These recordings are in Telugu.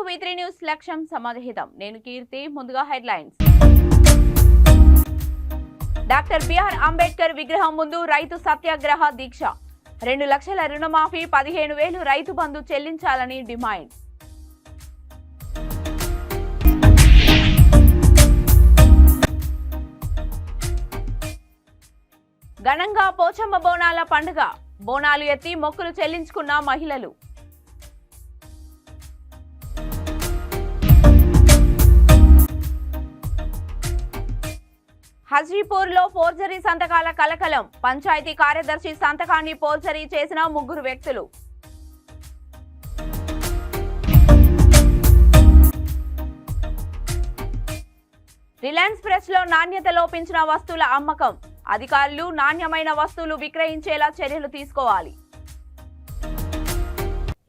V3 న్యూస్ లక్ష్యం సమాహితం. నేను కీర్తి. ముందుగా హెడ్లైన్స్. డాక్టర్ బిఆర్ అంబేద్కర్ విగ్రహం ముందు రైతు సత్యాగ్రహ దీక్ష. 2 లక్షల రుణమాఫీ, 15,000 రైతు బంధు చెల్లించాలని డిమాండ్. ఘనంగా పోచమ్మ బోనాల పండుగ. బోనాలు ఎత్తి మొక్కులు చెల్లించుకున్న మహిళలు. హజ్రీపూర్లో ఫోర్జరీ సంతకాల కలకలం. పంచాయతీ కార్యదర్శి సంతకాన్ని ఫోర్జరీ చేసిన 3 వ్యక్తులు. రిలయన్స్ ప్రెస్ లో నాణ్యత లోపించిన వస్తువుల అమ్మకం. అధికారులు నాణ్యమైన వస్తువులు విక్రయించేలా చర్యలు తీసుకోవాలి.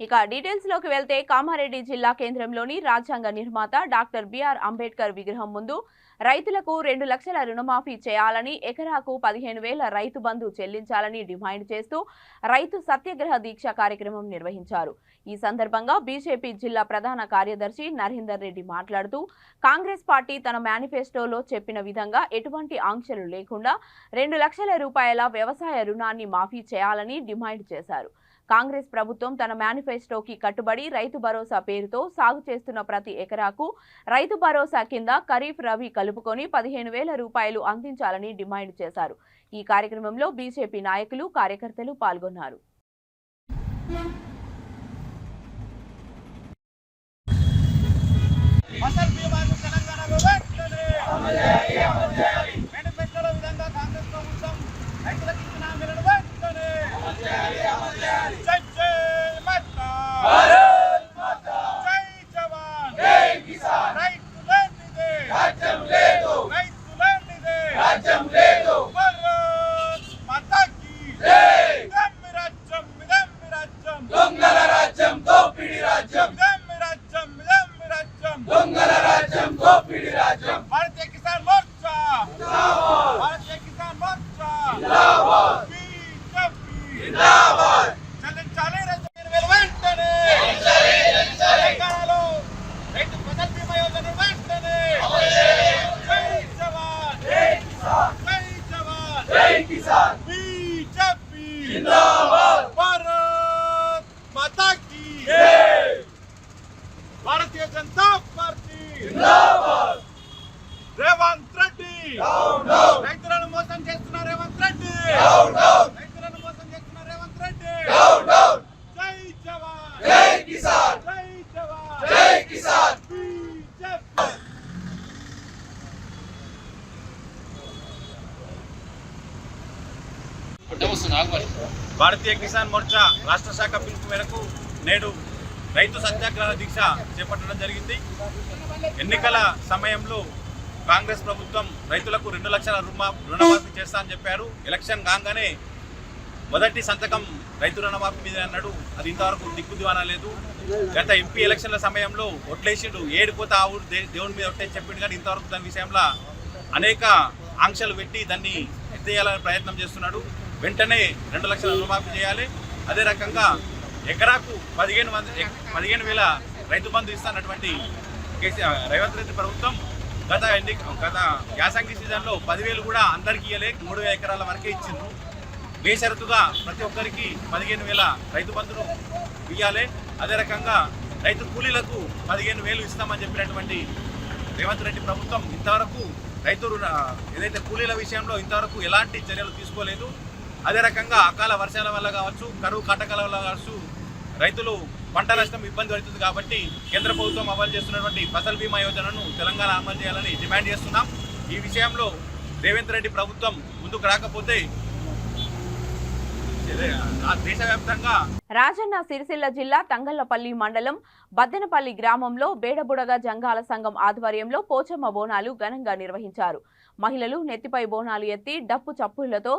ఇక డీటెయిల్స్ లోకి వెళ్తే కామారెడ్డి జిల్లా కేంద్రంలోని రాజ్యాంగ నిర్మాత డాక్టర్ బిఆర్ అంబేద్కర్ విగ్రహం ముందు రైతులకు 2 లక్షల రుణమాఫీ చేయాలని, ఎకరాకు 15,000 రైతు బంధు చెల్లించాలని డిమాండ్ చేస్తూ రైతు సత్యాగ్రహ దీక్ష కార్యక్రమం నిర్వహించారు. ఈ సందర్భంగా బీజేపీ జిల్లా ప్రధాన కార్యదర్శి నరేందర్ రెడ్డి మాట్లాడుతూ, కాంగ్రెస్ పార్టీ తన మేనిఫెస్టోలో చెప్పిన విధంగా ఎటువంటి ఆంక్షలు లేకుండా 2 లక్షల రూపాయల వ్యవసాయ రుణాన్ని మాఫీ చేయాలని డిమాండ్ చేశారు. కాంగ్రెస్ ప్రభుత్వం తన మేనిఫెస్టోకి కట్టుబడి రైతు భరోసా పేరుతో సాగు చేస్తున్న ప్రతి ఎకరాకు రైతు భరోసా కింద ఖరీఫ్, రబీ కలుపుకొని 15,000 రూపాయలు అందించాలని డిమాండ్ చేశారు. ఈ కార్యక్రమంలో బీజేపీ నాయకులు, కార్యకర్తలు పాల్గొన్నారు. भारतीय जनता पार्टी रेवंत रेड्डी రైతులను మోసం చేస్తున్న రేవంత్ రెడ్డి రైతులను మోసం చేస్తున్న రేవంత్ రెడ్డి జై జవాన్ జై కిసాన్ జై జవాన్ జై కిసాన్ భారతీయ కిసాన్ మోర్చా రాష్ట్ర శాఖ పిలుపు మేరకు నేడు రైతు సత్యాగ్రహ దీక్ష చేపట్టడం జరిగింది. ఎన్నికల సమయంలో కాంగ్రెస్ ప్రభుత్వం రైతులకు 2 లక్షల రుణమాఫీ చేస్తా అని చెప్పారు. ఎలక్షన్ కాగానే మొదటి సంతకం రైతు రుణమాఫీ మీద అన్నాడు. అది ఇంతవరకు దిక్కుదివానా లేదు. గత ఎంపీ ఎలక్షన్ల సమయంలో ఒట్లేసిండు, 7 కోత ఆ ఊరు దేవుని మీద ఒట్లేసి చెప్పిండు, కానీ ఇంతవరకు దాని విషయంలో అనేక ఆంక్షలు పెట్టి దాన్ని ఎత్తేయాలని ప్రయత్నం చేస్తున్నాడు. వెంటనే 2 లక్షల రుణమాఫీ చేయాలి. అదే రకంగా ఎకరాకు 15,000 రైతు బంధు ఇస్తానటువంటి రేవంత్ రెడ్డి ప్రభుత్వం గత యాసంగి సీజన్లో 10,000 కూడా అందరికీ ఇవ్వలే, 3,000 ఎకరాల వరకే ఇచ్చిండ్రు. బేషరతుగా ప్రతి ఒక్కరికి 15,000 రైతు బంధును ఇవ్వాలి. అదే రకంగా రైతు కూలీలకు 15,000 ఇస్తామని చెప్పినటువంటి రేవంత్ రెడ్డి ప్రభుత్వం ఇంతవరకు ఏదైతే కూలీల విషయంలో ఇంతవరకు ఎలాంటి చర్యలు తీసుకోలేదు. అదే రకంగా అకాల వర్షాల వల్ల కావచ్చు, కరువు కాటకాల వల్ల కావచ్చు, రైతులు పంట నష్టం ఇబ్బంది పడుతుంది. కాబట్టి కేంద్ర ప్రభుత్వం అమలు చేస్తున్నటువంటి ఫసల్ బీమా యోజనను తెలంగాణ అమలు చేయాలని డిమాండ్ చేస్తున్నాం. ఈ విషయంలో రేవంత్ రెడ్డి ప్రభుత్వం ముందుకు రాకపోతే దేశవ్యాప్తంగా. రాజన్న సిరిసిల్ల జిల్లా తంగళ్లపల్లి మండలం బద్దెనపల్లి గ్రామంలో బేడబుడగ జంగాల సంఘం ఆధ్వర్యంలో పోచమ్మ బోనాలు ఘనంగా నిర్వహించారు. మహిళలు నెత్తిపై బోనాలు ఎత్తి డప్పు చప్పుళ్లతో,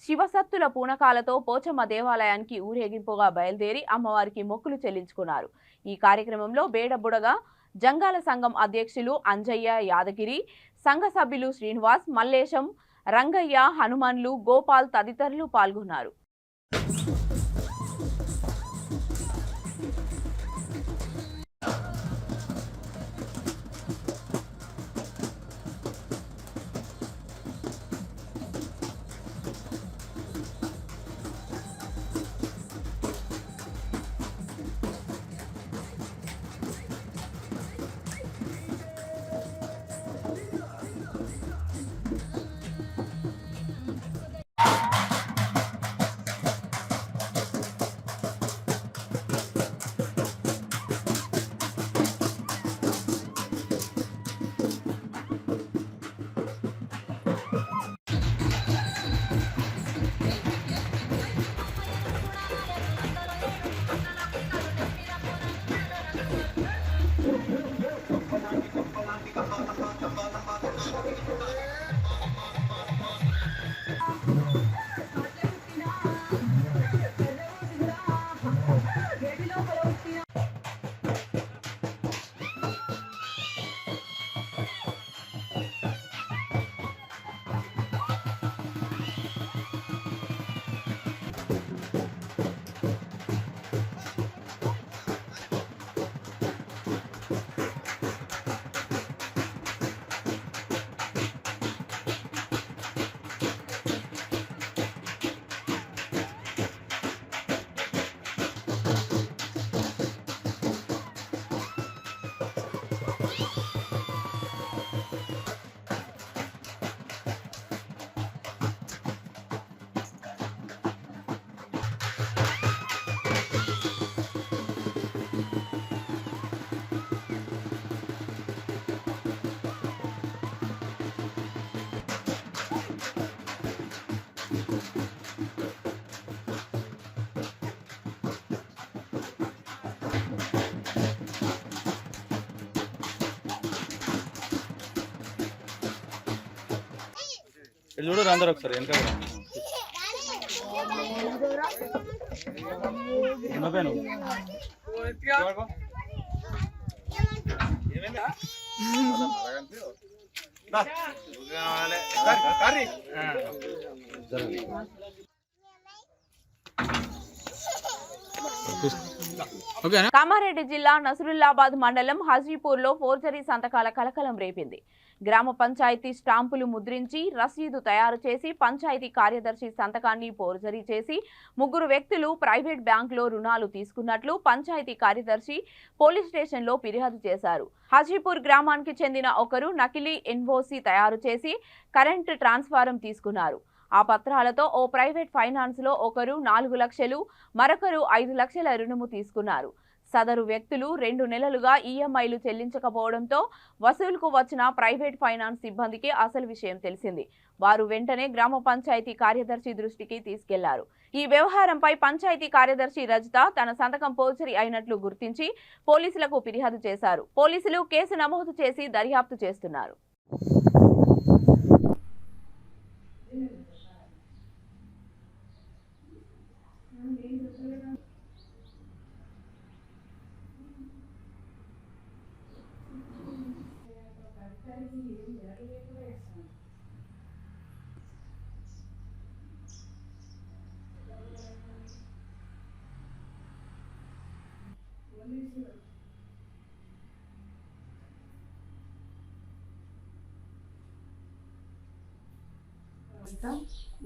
శివసత్తుల పూనకాలతో పోచమ్మ దేవాలయానికి ఊరేగింపుగా బయలుదేరి అమ్మవారికి మొక్కులు చెల్లించుకున్నారు. ఈ కార్యక్రమంలో బేడబుడగ జంగాల సంఘం అధ్యక్షులు అంజయ్య యాదగిరి, సంఘ సభ్యులు శ్రీనివాస్, మల్లేశం, రంగయ్య, హనుమన్లు, గోపాల్ తదితరులు పాల్గొన్నారు. చూడు అందరు ఒకసారి వెనక కామారెడ్డి జిల్లా నసరుల్లాబాద్ మండలం హాజీపూర్లో ఫోర్జరీ సంతకాల కలకలం రేపింది. గ్రామ పంచాయతీ స్టాంపులు ముద్రించి రసీదు తయారు చేసి పంచాయతీ కార్యదర్శి సంతకాన్ని ఫోర్జరీ చేసి 3 వ్యక్తులు ప్రైవేట్ బ్యాంకులో రుణాలు తీసుకున్నట్లు పంచాయతీ కార్యదర్శి పోలీస్ స్టేషన్లో ఫిర్యాదు చేశారు. హాజీపూర్ గ్రామానికి చెందిన ఒకరు నకిలీ ఎన్ఓసి తయారు చేసి కరెంట్ ట్రాన్స్ఫారం తీసుకున్నారు. ఆ పత్రాలతో ఓ ప్రైవేట్ ఫైనాన్స్ లో ఒకరు 4 లక్షలు, మరొకరు 5 లక్షల రుణము తీసుకున్నారు. సదరు వ్యక్తులు 2 నెలలుగా ఈఎంఐలు చెల్లించకపోవడంతో వసూలుకు వచ్చిన ప్రైవేట్ ఫైనాన్స్ సిబ్బందికి అసలు విషయం తెలిసింది. వారు వెంటనే గ్రామ పంచాయతీ కార్యదర్శి దృష్టికి తీసుకెళ్లారు. ఈ వ్యవహారంపై పంచాయతీ కార్యదర్శి రజిత తన సంతకం ఫోర్జరీ అయినట్లు గుర్తించి పోలీసులకు ఫిర్యాదు చేశారు. పోలీసులు కేసు నమోదు చేసి దర్యాప్తు చేస్తున్నారు.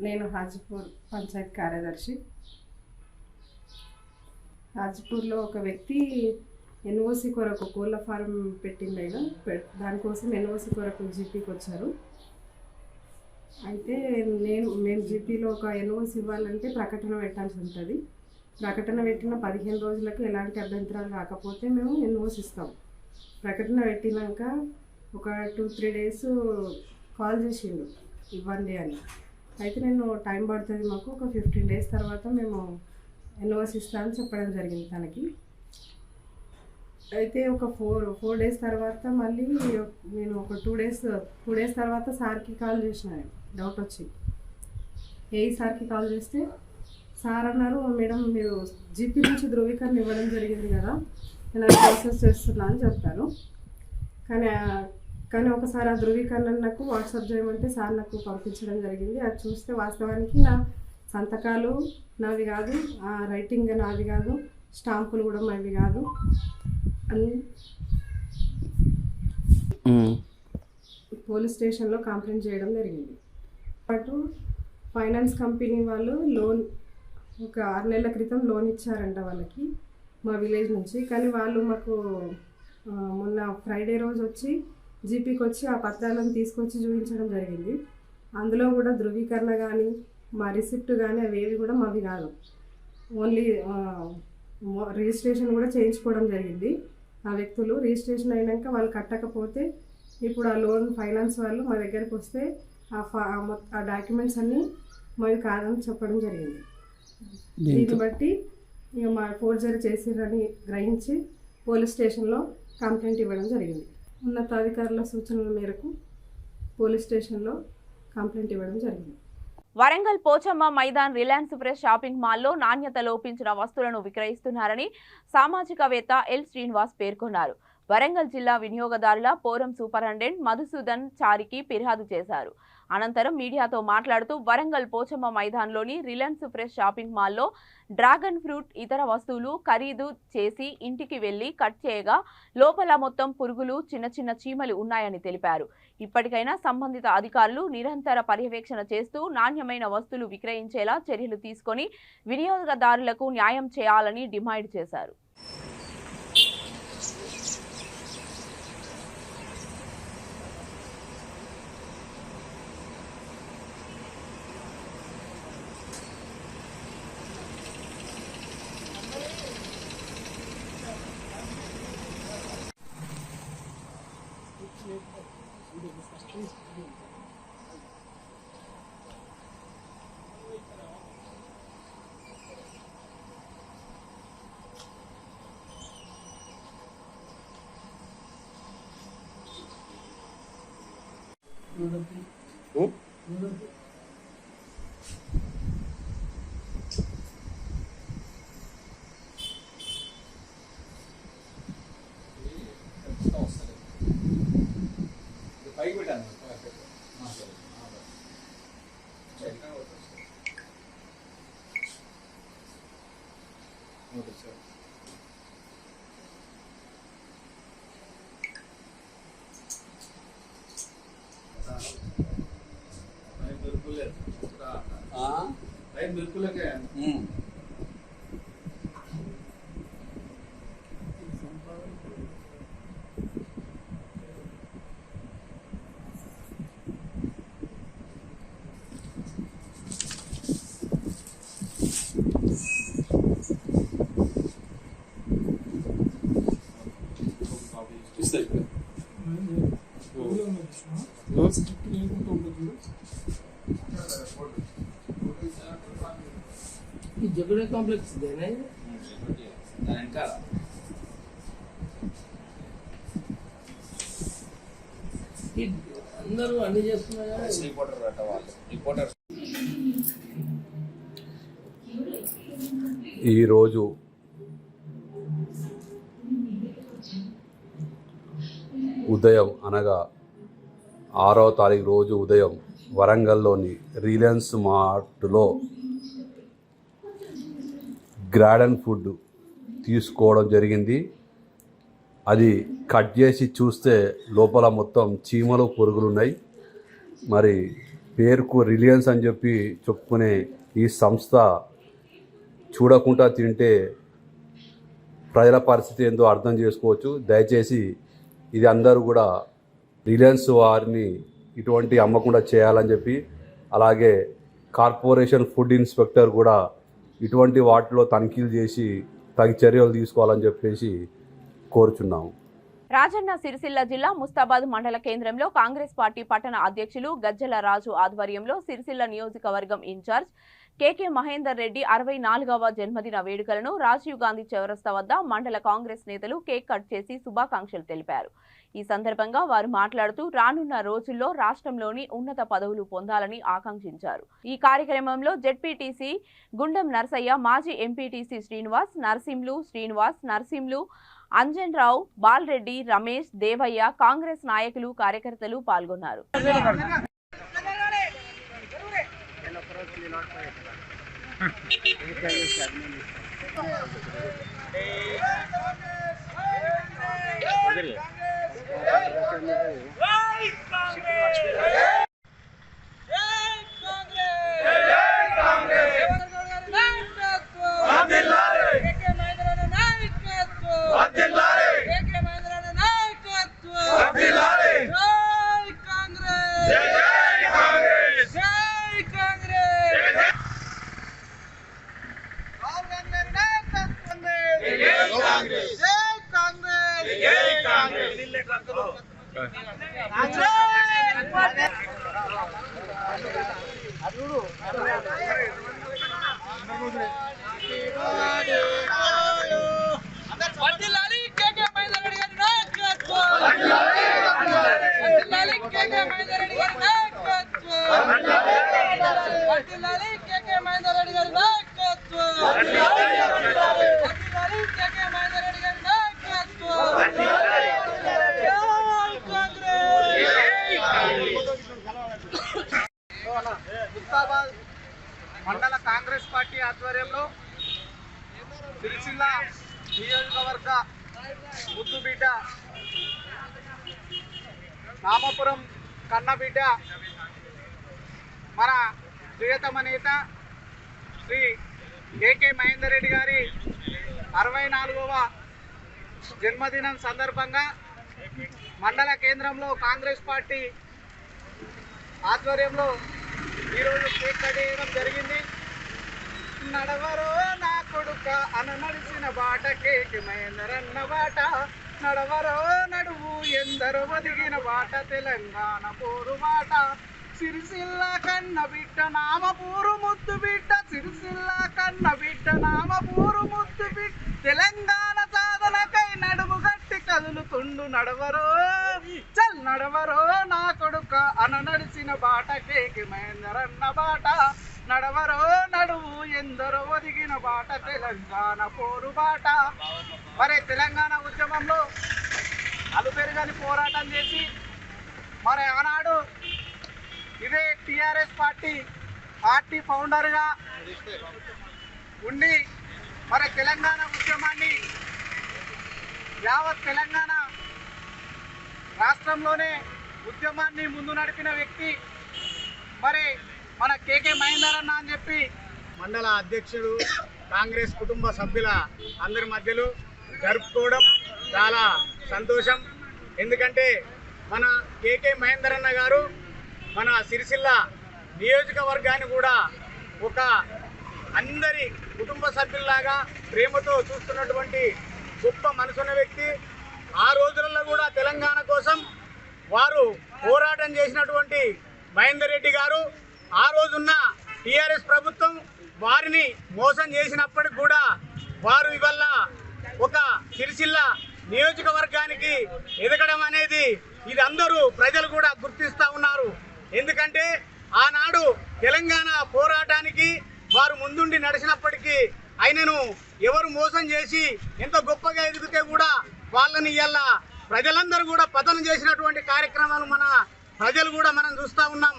నేను హాజీపూర్ పంచాయత్ కార్యదర్శి. హాజీపూర్లో ఒక వ్యక్తి ఎన్ఓసి కొరకు కోళ్ళ ఫారం పెట్టింది. ఆయన దానికోసం ఎన్ఓసి కొరకు జీపీకి వచ్చారు. అయితే మేము జీపీలో ఒక ఎన్ఓసి ఇవ్వాలంటే ప్రకటన పెట్టాల్సి ఉంటుంది. ప్రకటన పెట్టిన 15 రోజులకు ఎలాంటి అభ్యంతరాలు రాకపోతే మేము ఎన్ఓసి ఇస్తాం. ప్రకటన పెట్టినాక ఒక 2-3 డేస్ కాల్ చేసిండు ఇవ్వండి అని. అయితే నేను టైం పడుతుంది, మాకు ఒక 15 డేస్ తర్వాత మేము ఎన్ఓసి ఇస్తామని చెప్పడం జరిగింది తనకి. అయితే ఒక 4 డేస్ తర్వాత మళ్ళీ నేను ఒక 2 డేస్ తర్వాత సార్కి కాల్ చేసిన, డౌట్ వచ్చి సార్కి కాల్ చేస్తే సార్ అన్నారు, మేడం మీరు జీపీ నుంచి ధృవీకరణ ఇవ్వడం జరిగింది కదా, నేను ప్రాసెస్ చేస్తున్నా అని చెప్పాను. కానీ ఒకసారి ఆ ధృవీకరణ నాకు వాట్సాప్ చేయమంటే సార్ నాకు పంపించడం జరిగింది. అది చూస్తే వాస్తవానికి నా సంతకాలు నావి కాదు, ఆ రైటింగ్ నాది కాదు, స్టాంపులు కూడా మావి కాదు అని పోలీస్ స్టేషన్లో కంప్లైంట్ చేయడం జరిగింది. పాటు ఫైనాన్స్ కంపెనీ వాళ్ళు లోన్ ఒక 6 నెలల క్రితం లోన్ ఇచ్చారంట వాళ్ళకి మా విలేజ్ నుంచి. కానీ వాళ్ళు మాకు మొన్న ఫ్రైడే రోజు వచ్చి జీపీకి వచ్చి ఆ పత్రాలను తీసుకొచ్చి చూపించడం జరిగింది. అందులో కూడా ధృవీకరణ కానీ మా రిసిప్ట్ కానీ అవేవి కూడా మావి కాదు. ఓన్లీ రిజిస్ట్రేషన్ కూడా చేయించుకోవడం జరిగింది. ఆ వ్యక్తులు రిజిస్ట్రేషన్ అయినాక వాళ్ళు కట్టకపోతే ఇప్పుడు ఆ లోన్ ఫైనాన్స్ వాళ్ళు మా దగ్గరికి వస్తే ఆ డాక్యుమెంట్స్ అన్నీ మావి కాదని చెప్పడం జరిగింది. దీన్ని బట్టి ఇక మా ఫోర్జరీ చేసిరని గ్రహించి పోలీస్ స్టేషన్లో కంప్లైంట్ ఇవ్వడం జరిగింది. ఉన్నతాధికారుల సూచనల మేరకు పోలీస్ స్టేషన్లో కంప్లైంట్ ఇవ్వడం జరిగింది. Warangal Pochamma Maidan Reliance fresh shopping మాల్లో నాణ్యత లోపించిన వస్తువులను విక్రయిస్తున్నారని సామాజికవేత్త ఎల్ శ్రీనివాస్ పేర్కొన్నారు. వరంగల్ జిల్లా వినియోగదారుల ఫోరం సూపరింటెండెంట్ మధుసూదన్ చారికి ఫిర్యాదు చేశారు. అనంతరం మీడియాతో మాట్లాడుతూ వరంగల్ పోచమ్మ మైదాన్లోని రిలయన్స్ ఫ్రెష్ షాపింగ్ మాల్లో డ్రాగన్ ఫ్రూట్ ఇతర వస్తువులు ఖరీదు చేసి ఇంటికి వెళ్లి కట్ చేయగా లోపల మొత్తం పురుగులు, చిన్న చిన్న చీమలు ఉన్నాయని తెలిపారు. ఇప్పటికైనా సంబంధిత అధికారులు నిరంతర పర్యవేక్షణ చేస్తూ నాణ్యమైన వస్తువులు విక్రయించేలా చర్యలు తీసుకొని వినియోగదారులకు న్యాయం చేయాలని డిమాండ్ చేశారు. झगड़े कॉम्प्लेक्स देना అందరూ అన్ని చేస్తున్నారు. ఈరోజు ఉదయం అనగా 6వ తారీఖు రోజు ఉదయం వరంగల్లోని రిలయన్స్ మార్ట్లో గ్రాడన్ ఫుడ్ తీసుకోవడం జరిగింది. అది కట్ చేసి చూస్తే లోపల మొత్తం చీమలు పురుగులు ఉన్నాయి. మరి పేరుకు రిలయన్స్ అని చెప్పి చెప్పుకునే ఈ సంస్థ చూడకుండా తింటే ప్రజల పరిస్థితి ఏందో అర్థం చేసుకోవచ్చు. దయచేసి ఇది అందరూ కూడా రిలయన్స్ వారిని ఇటువంటి అమ్మకుండా చేయాలని చెప్పి, అలాగే కార్పొరేషన్ ఫుడ్ ఇన్స్పెక్టర్ కూడా ఇటువంటి వాటిలో తనిఖీలు చేసి తగిన చర్యలు తీసుకోవాలని చెప్పేసి కోరుచున్నాము. రాజన్న సిరిసిల్ల జిల్లా ముస్తాబాద్ మండల కేంద్రంలో కాంగ్రెస్ పార్టీ పట్టణ అధ్యక్షులు గజ్జల రాజు ఆధ్వర్యంలో సిరిసిల్ల నియోజకవర్గం ఇన్ఛార్జ్ కేకే మహేందర్ రెడ్డి 64వ జన్మదిన వేడుకలను రాజీవ్ గాంధీ చౌరస్తా వద్ద మండల కాంగ్రెస్ నేతలు కేక్ కట్ చేసి శుభాకాంక్షలు తెలిపారు. ఈ సందర్భంగా వారు మాట్లాడుతూ రానున్న రోజుల్లో రాష్ట్రంలోని ఉన్నత పదవులు పొందాలని ఆకాంక్షించారు. ఈ కార్యక్రమంలో జెడ్పీటీసీ గుండం నర్సయ్య, మాజీ ఎంపీటీసీ శ్రీనివాస్, నర్సింలు, అంజన్ రావు, బాలరెడ్డి, రమేష్, దేవయ్య, కాంగ్రెస్ నాయకులు, కార్యకర్తలు పాల్గొన్నారు. ముస్తాబాద్ మండల కాంగ్రెస్ పార్టీ ఆధ్వర్యంలో సిరిసిల్ల నియోజకవర్గ ముద్దుబిడ్డ నామపురం కన్నబిడ్డ మన ప్రియతమ నేత శ్రీ కేకే మహేందర్ రెడ్డి గారి 64వ జన్మదినం సందర్భంగా మండల కేంద్రంలో కాంగ్రెస్ పార్టీ ఆధ్వర్యంలో ఈరోజు కేక్ కట్ చేయడం జరిగింది. నడవరో నా కొడుక అన నడిచిన బాట కేకే మహేందర్ అన్న బాట, నడవరో నడువు ఎందరో ఒదిగిన బాట తెలంగాణ పోరు మాట, సిరిసిల్ల కన్న బిడ్డ నామపూరు ముద్దు బిడ్డ, సిరిసిల్ల కన్న బిడ్డ నామపూరు ముద్దు బిడ్డ, తెలంగాణ సాధనకై నడుము గట్టి కదులుతుండు నడవరో చల్ నడవరో నా కొడుక అన నడిచిన బాట కేకే మహేందర్ అన్న బాట, నడవరో నడువు ఎందరో ఒదిగిన బాట తెలంగాణ పోరు బాట. మరి తెలంగాణ ఉద్యమంలో అలుపెరుగని పోరాటం చేసి మరి ఆనాడు ఇదే టిఆర్ఎస్ పార్టీ ఫౌండర్గా ఉండి మరి తెలంగాణ ఉద్యమాన్ని యావత్ తెలంగాణ రాష్ట్రంలోనే ఉద్యమాన్ని ముందు నడిపిన వ్యక్తి మరి మన కేకే మహేందర్ అన్న అని చెప్పి మండల అధ్యక్షుడు కాంగ్రెస్ కుటుంబ సభ్యుల అందరి మధ్యలో జరుపుకోవడం చాలా సంతోషం. ఎందుకంటే మన కేకే మహేందర్ అన్న గారు మన సిరిసిల్ల నియోజకవర్గాన్ని కూడా ఒక అందరి కుటుంబ సభ్యుల్లాగా ప్రేమతో చూస్తున్నటువంటి గొప్ప మనసున్న వ్యక్తి. ఆ రోజులలో కూడా తెలంగాణ కోసం వారు పోరాటం చేసినటువంటి మహేందర్ రెడ్డి గారు, ఆ రోజున్న టీఆర్ఎస్ ప్రభుత్వం వారిని మోసం చేసినప్పటికి కూడా వారు ఇవాళ ఒక సిరిసిల్ల నియోజకవర్గానికి ఎదగడం అనేది ఇది అందరూ ప్రజలు కూడా గుర్తిస్తూ ఉన్నారు. ఎందుకంటే ఆనాడు తెలంగాణ పోరాటానికి వారు ముందుండి నడిచినప్పటికీ ఆయనను ఎవరు మోసం చేసి ఎంత గొప్పగా ఎదిగితే కూడా వాళ్ళని ఇవాళ ప్రజలందరూ కూడా పతనం చేసినటువంటి కార్యక్రమాలు మన ప్రజలు కూడా మనం చూస్తూ ఉన్నాం.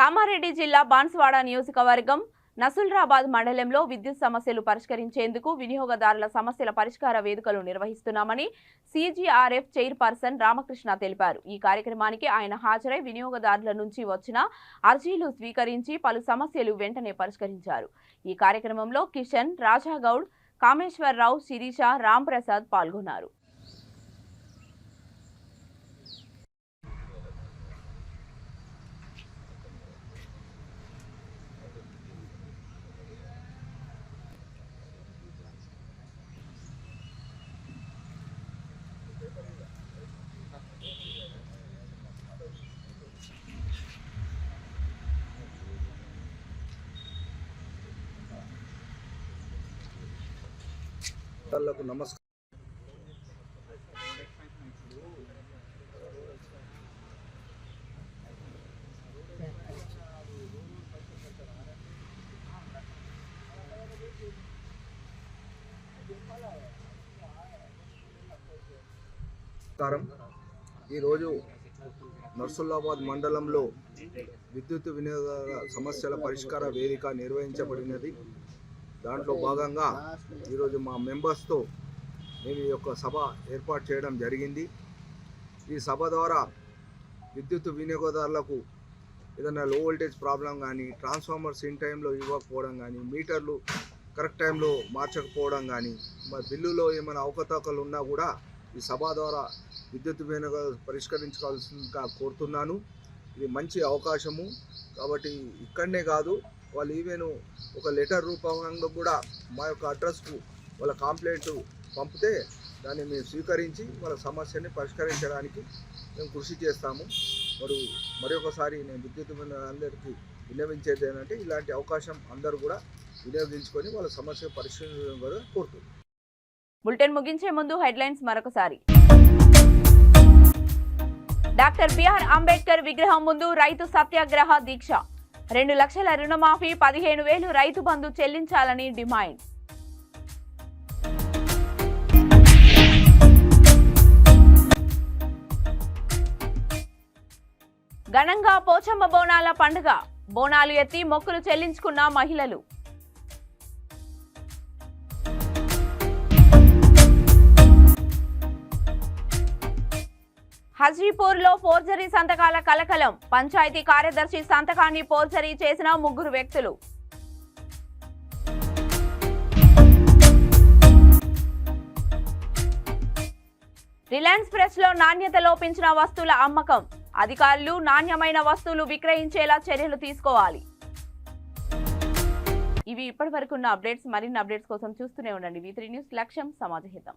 కామారెడ్డి జిల్లా బాన్స్వాడ నియోజకవర్గం నసుల్రాబాద్ మండలంలో విద్యుత్ సమస్యలు పరిష్కరించేందుకు వినియోగదారుల సమస్యల పరిష్కార వేదికలు నిర్వహిస్తున్నామని CGRF చైర్పర్సన్ రామకృష్ణ తెలిపారు. ఈ కార్యక్రమానికి ఆయన హాజరై వినియోగదారుల నుంచి వచ్చిన అర్జీలు స్వీకరించి పలు సమస్యలు వెంటనే పరిష్కరించారు. ఈ కార్యక్రమంలో కిషన్, రాజాగౌడ్, కామేశ్వరరావు, శిరీష, రాంప్రసాద్ పాల్గొన్నారు. నమస్కారం. ఈరోజు నర్సుల్లాబాద్ మండలంలో విద్యుత్ వినియోగ సమస్యల పరిష్కార వేదిక నిర్వహించబడినది. దాంట్లో భాగంగా ఈరోజు మా మెంబర్స్తో మేము ఈ యొక్క సభ ఏర్పాటు చేయడం జరిగింది. ఈ సభ ద్వారా విద్యుత్ వినియోగదారులకు ఏదైనా లో వోల్టేజ్ ప్రాబ్లం కానీ, ట్రాన్స్ఫార్మర్స్ ఇన్ టైంలో ఇవ్వకపోవడం కానీ, మీటర్లు కరెక్ట్ టైంలో మార్చకపోవడం కానీ, మరి బిల్లులో ఏమైనా అవకతవకలు ఉన్నా కూడా ఈ సభ ద్వారా విద్యుత్ వినియోగ పరిష్కరించుకోవాల్సిందిగా కోరుతున్నాను. ఇది మంచి అవకాశము. కాబట్టి ఇక్కడనే కాదు, వాళ్ళు ఈవెన్ ఒక లెటర్ రూపంలో కూడా మా యొక్క అడ్రస్కు వాళ్ళ కంప్లైంట్ పంపితే దాన్ని మేము స్వీకరించి వాళ్ళ సమస్యని పరిష్కరించడానికి మేము కృషి చేస్తాము. మరొకసారి నేను విద్యుత్ అందరికీ విన్నవించేది ఏంటంటే ఇలాంటి అవకాశం అందరూ కూడా వినియోగించుకొని వాళ్ళ సమస్య పరిష్కరించడం కూడా కోరుతుంది. బులెటిన్ ముగించే ముందు హెడ్లైన్స్ మరొకసారి. డాక్టర్ బిఆర్ అంబేద్కర్ విగ్రహం ముందు రైతు సత్యాగ్రహ దీక్ష. 2 లక్షల రుణమాఫీ, 15,000 రైతు బంధు చెల్లించాలని డిమాండ్. ఘనంగా పోచమ్మ బోనాల పండుగ. బోనాలు ఎత్తి మొక్కులు చెల్లించుకున్న మహిళలు. హజీపూర్లో ఫోర్జరీ సంతకాల కలకలం. పంచాయతీ కార్యదర్శి సంతకాన్ని ఫోర్జరీ చేసిన 3 వ్యక్తులు. రిలయన్స్ ఫ్రెష్ లో నాణ్యత లోపించిన వస్తువుల అమ్మకం. అధికారులు నాణ్యమైన వస్తువులు విక్రయించేలా చర్యలు తీసుకోవాలి. ఇవి ఇప్పటివరకున్న అప్డేట్స్. మరిన్ని అప్డేట్స్ కోసం చూస్తూనే ఉండండి V3 న్యూస్. లక్ష్యం సమాజహితం.